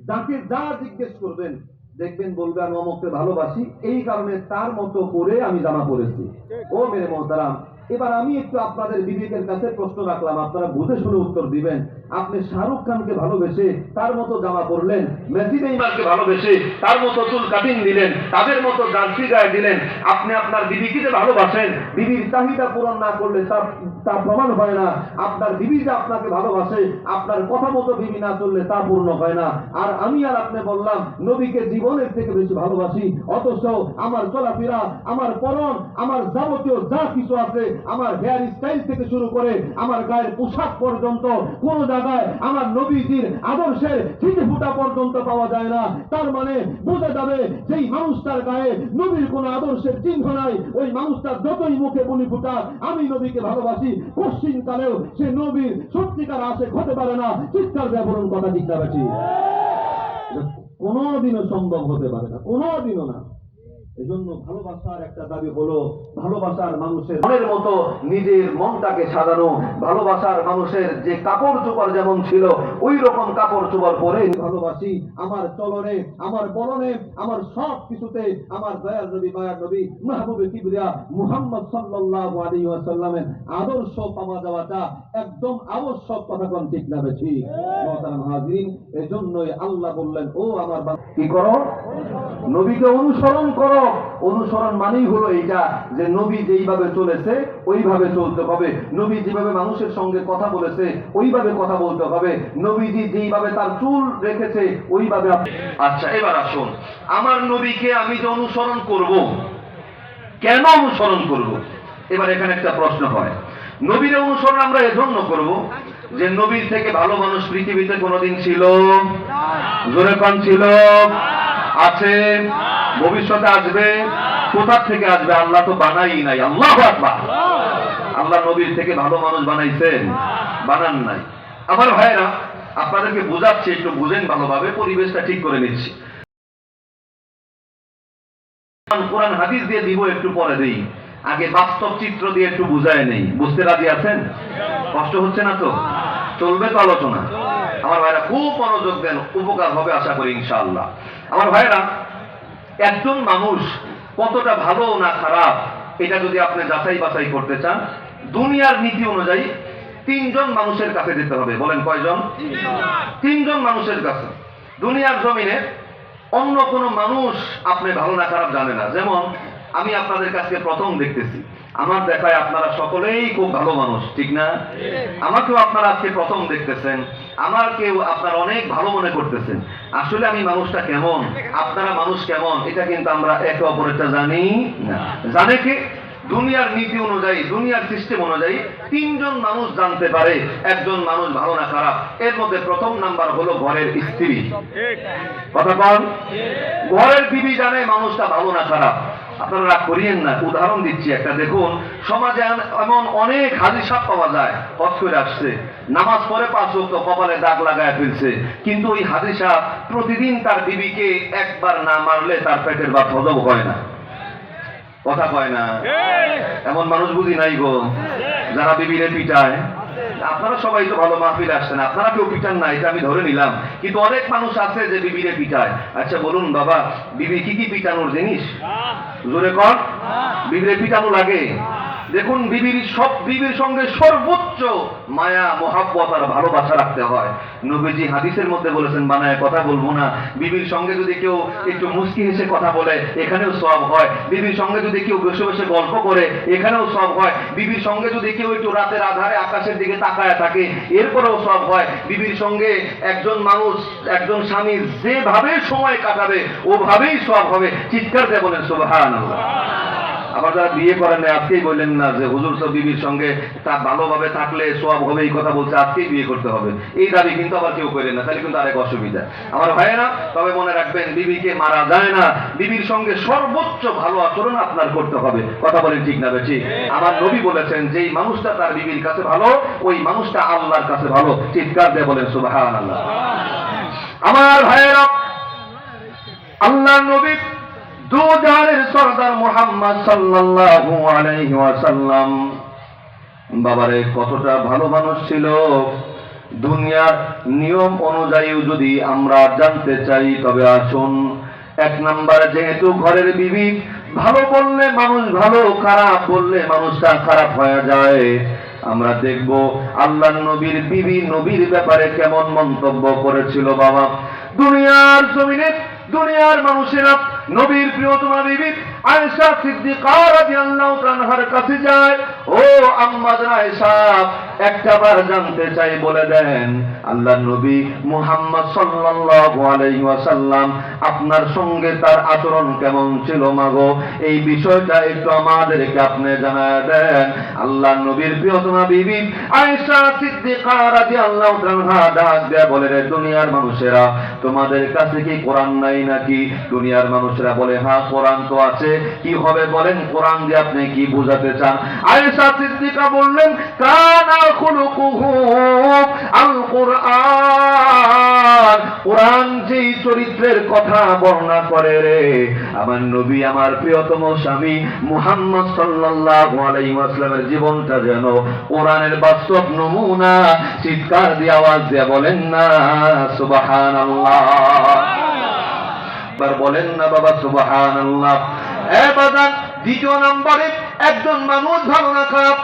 যাকে যা জিজ্ঞেস করবেন দেখবেন বলবে আমি অমুককে ভালোবাসি, এই কারণে তার মতো করে আমি জামা পড়েছি। ও মেরে মোহতারাম, এবার আমি একটু আপনাদের বিবেকের কাছে প্রশ্ন রাখলাম, আপনারা বুঝে শুনে উত্তর দিবেন। আপনি শাহরুখ খানকে ভালোবেসে তার মতো জামা পরলেন, মেসি নেইমারকে ভালোবেসে তার মতো চুল কাটিং দিলেন, তাদের মতো জার্সি গায়ে দিলেন। আপনি আপনার বিবিকে যে ভালোবাসেন, বিবির চাহিদা পূরণ না করলে তা প্রমাণ হয় না। আপনার বিবি যে আপনাকে ভালোবাসে, আপনার কথা মতো বিবি না চললে তা পূর্ণ হয় না। আর আমি আর আপনি বললাম নবীকে জীবনের থেকে বেশি ভালোবাসি, অথচ আমার চলাফেরা, আমার পরন, আমার যাবতীয় যা কিছু আছে, আমার হেয়ার স্টাইল থেকে শুরু করে আমার গায়ের পোশাক পর্যন্ত কোন জায়গায় আমার নবীজির আদর্শের ছিটে ফুটা পর্যন্ত পাওয়া যায় না। তার মানে বোঝা যাবে যেই মানুষটার গায়ে নবীর কোন আদর্শের চিহ্ন নাই, ওই মানুষটার যতই মুখে বলি ফুটা আমি নবীকে ভালোবাসি, পশ্চিম কালেও সে নবীর সত্যিকার আশেক হতে পারে না। চিৎকার ব্যাপরণ কথা ঠিক না বেশি? কোনদিনও সম্ভব হতে পারে না, কোনদিনও না। এজন্য ভালোবাসার একটা দাবি হলো ভালোবাসার মানুষের মনের মতো নিজের মনটাকে সাজানো। ভালোবাসার মানুষের যে কাপড় চোপড় যেমন ছিল ওই রকম কাপড় চোপড় পরে ভালোবাসি। আমার চলনে, আমার বলনে, আমার সব কিছুতে আমার দয়ার নবী, মায়ার নবী, মাহবুবে কিবরিয়া মুহাম্মদ সাল্লাল্লাহু আলাইহি ওয়াসাল্লামের আদর্শ পাওয়া যাওয়াটা একদম আবশ্যক। কথা কোন ঠিক না বেশি? মুহতারাম হাজিরিন, এজন্যই আল্লাহ বললেন ও আমার কি করো, নবীকে অনুসরণ করো। অনুসরণ মানেই হলো এইটা যে নবী যেইভাবে চলেছে ওইভাবে চলতে হবে, নবী যেভাবে মানুষের সঙ্গে কথা বলেছে ওইভাবে কথা বলতে হবে, নবীজি যেইভাবে তার চুল রেখেছে ওইভাবে। আচ্ছা, এবার আসুন, আমার নবীকে আমি যে অনুসরণ করব, কেন অনুসরণ করব? এবার এখানে একটা প্রশ্ন হয়। নবীর অনুসরণ আমরা এজন্য করব যে নবীর থেকে ভালো মানুষ পৃথিবীতে কোনোদিন ছিল? জোরে কোন ছিল? আছে? ভবিষ্যতে আসবে? কোথা থেকে আসবে? আল্লাহ তো বানাই নাই। আল্লাহু আকবার। আল্লাহ নবীর থেকে ভালো মানুষ বানাইছেন? বানান নাই। আমার ভাইরা, আপনাদেরকে বোঝাচ্ছি, একটু বুঝেন ভালোভাবে, পরিবেশটা ঠিক করে নিচ্ছি। কোরআন হাদিস দিয়ে দিব একটু পরে দেই, আগে বাস্তব চিত্র দিয়ে একটু বুঝায় নেই। বুঝতে রাজি আছেন? কষ্ট হচ্ছে না তো? চলবে তো আলোচনা? আমার ভাইরা খুব মনোযোগ দেন, উপকার হবে আশা করি ইনশাআল্লাহ। আমার ভাইরা, একজন মানুষ কতটা ভালো না খারাপ এটা যদি আপনি যাচাই বাছাই করতে চান, দুনিয়ার নীতি অনুযায়ী তিনজন মানুষের কাছে যেতে হবে। বলেন কয়জন? তিনজন মানুষের কাছে। দুনিয়ার জমিনে অন্য কোনো মানুষ আপনি ভালো না খারাপ জানে না। যেমন আমি আপনাদের কাছে প্রথম দেখতেছি, আমার দেখায় আপনারা সকলেই খুব ভালো মানুষ, ঠিক না? আমাকেও আপনারা আজকে প্রথম দেখতেছেন, আমাকেও আপনারা অনেক ভালো মনে করতেছেন। আসলে আমি মানুষটা কেমন, আপনারা মানুষ কেমন, এটা কিন্তু আমরা একে অপরেরটা জানি না। জানে কে? দুনিয়ার নীতি অনুযায়ী, দুনিয়ার সিস্টেম অনুযায়ী তিনজন মানুষ জানতে পারে একজন মানুষ ভালো না খারাপ। এর মধ্যে প্রথম নাম্বার হলো ঘরের স্ত্রী। কথা বল। ঘরের বিবি জানে মানুষটা ভালো না খারাপ। আপনারা রাগ করিয়েন না, উদাহরণ দিচ্ছি একটা। দেখুন, সমাজে এমন অনেক হাজি সাহেব পাওয়া যায়, হজ করে আসছে, নামাজ পড়ে 5 ওয়াক্ত, কপালে দাগ লাগায় ফেলছে, কিন্তু ওই হাজি সাহেব প্রতিদিন তার বিবিকে একবার না মারলে তার পেটের ভাত হজম হয় না। কথা কয় না? এমন মানুষ বুঝি নাই গো, যারা বিবিরে পিটায়। আপনারা সবাই তো ভালো মাহফিল আসছেন, আপনারা কেউ পিটান না, এটা আমি ধরে নিলাম, কিন্তু অনেক মানুষ আছে যে বিবিরে পিটায়। আচ্ছা বলুন বাবা, বিবি কি কি পিটানোর জিনিস? জোরে কর। বিবিরে পিটানো লাগে? দেখুন, বিবির সঙ্গে সর্বোচ্চ মায়া, মোহাব্বত আর ভালোবাসা রাখতে হয়। নবীজি হাদিসের মধ্যে বলেছেন, বানায় কথা বলবো না। বিবির সঙ্গে যদি কেউ একটু মুস্কি হেসে কথা বলে এখানেও সওয়াব হয়। বিবির সঙ্গে যদি কেউ বসে বসে গল্প করে এখানেও সওয়াব হয়। বিবির সঙ্গে যদি কেউ একটু রাতের আধারে আকাশের দিকে তাকায় থাকে এরপরেও সওয়াব হয়। বিবির সঙ্গে একজন মানুষ, একজন স্বামী যেভাবে সময় কাটাবে ওভাবেই সওয়াব হবে। চিৎকার দিয়ে বলেন সুবহানাল্লাহ। আবার যারা বিয়ে করেন না আজকেই বললেন না যে হুজুর তো বিবির সঙ্গে তা ভালোভাবে থাকলে সওয়াব হবে, এই কথা বলছে, আজকেই বিয়ে করতে হবে, এই দাবি কিন্তু আবার কেউ করেন না, তাহলে কিন্তু আরেক অসুবিধা। আমার ভাইয়েরা, তবে মনে রাখবেন, বিবিকে মারা যায় না, বিবির সঙ্গে সর্বোচ্চ ভালো আচরণ আপনার করতে হবে। কথা বলেন ঠিক না বেশি? আমার নবী বলেছেন, যেই মানুষটা তার বিবির কাছে ভালো ওই মানুষটা আল্লাহর কাছে ভালো। চিৎকার দিয়ে বলেন সুবহানাল্লাহ। আমার ভাইয়েরা, আল্লাহর নবী দু জাহানের সরদার মুহাম্মদ সাল্লাল্লাহু আলাইহি ওয়াসাল্লাম বাবারে কতটা ভালো মানুষ ছিল। দুনিয়ার নিয়ম অনুযায়ী যদি আমরা জানতে চাই তবে আসুন। এক নাম্বার, যেহেতু ঘরের বিবি ভালো বললে মানুষ ভালো, খারাপ বললে মানুষটা খারাপ হয়ে যায়, আমরা দেখব আল্লাহর নবীর বিবি নবীর ব্যাপারে কেমন মন্তব্য করেছিল। বাবা, দুনিয়ার জমিনে দুনিয়ার মানুষেরা নবীর প্রিয়তমা বিবি আয়েশা সিদ্দিকা রাদিয়াল্লাহু তাআলার কাছে যায়, ও আম্মা জান আয়েশা, একটাবার জানতে চাই, বলে দেন আল্লাহর নবী মুহাম্মদ সাল্লাল্লাহু আলাইহি ওয়াসাল্লাম আপনার সঙ্গে তার আচরণ কেমন ছিল মাগো, এই বিষয়টা একটু আমাদেরকে আপনি জানায় দেন। আল্লাহর নবীর প্রিয়তমা বিবি আয়েশা সিদ্দিকা রাদিয়াল্লাহু তাআলা ডাক দেয়া বলে, রে দুনিয়ার মানুষেরা, তোমাদের কাছে কি কোরআন নাই নাকি? দুনিয়ার মানুষেরা বলে, হ্যাঁ কোরআন তো আছে। কি হবে বলেন, কোরআন দিয়ে আপনি কি বোঝাতে চান? আয়েশা সিদ্দিকা বললেন, কানা খুলুকুহু আল কুরআন, কোরআন যেই চরিত্রের কথা বর্ণনা করে রে, আমার নবী আমার প্রিয়তম স্বামী মুহাম্মদ সাল্লাল্লাহু আলাইহি ওয়াসাল্লামের জীবনটা যেন কোরআনের বাস্তব নমুনা। চিৎকার দিয়ে আওয়াজ দিয়ে বলেন না সুবহানাল্লাহ, বলেন না বাবা সুবহানাল্লাহ। এ বাজান, দ্বিতীয় নম্বরে একজন মানুষ ভালো না খারাপ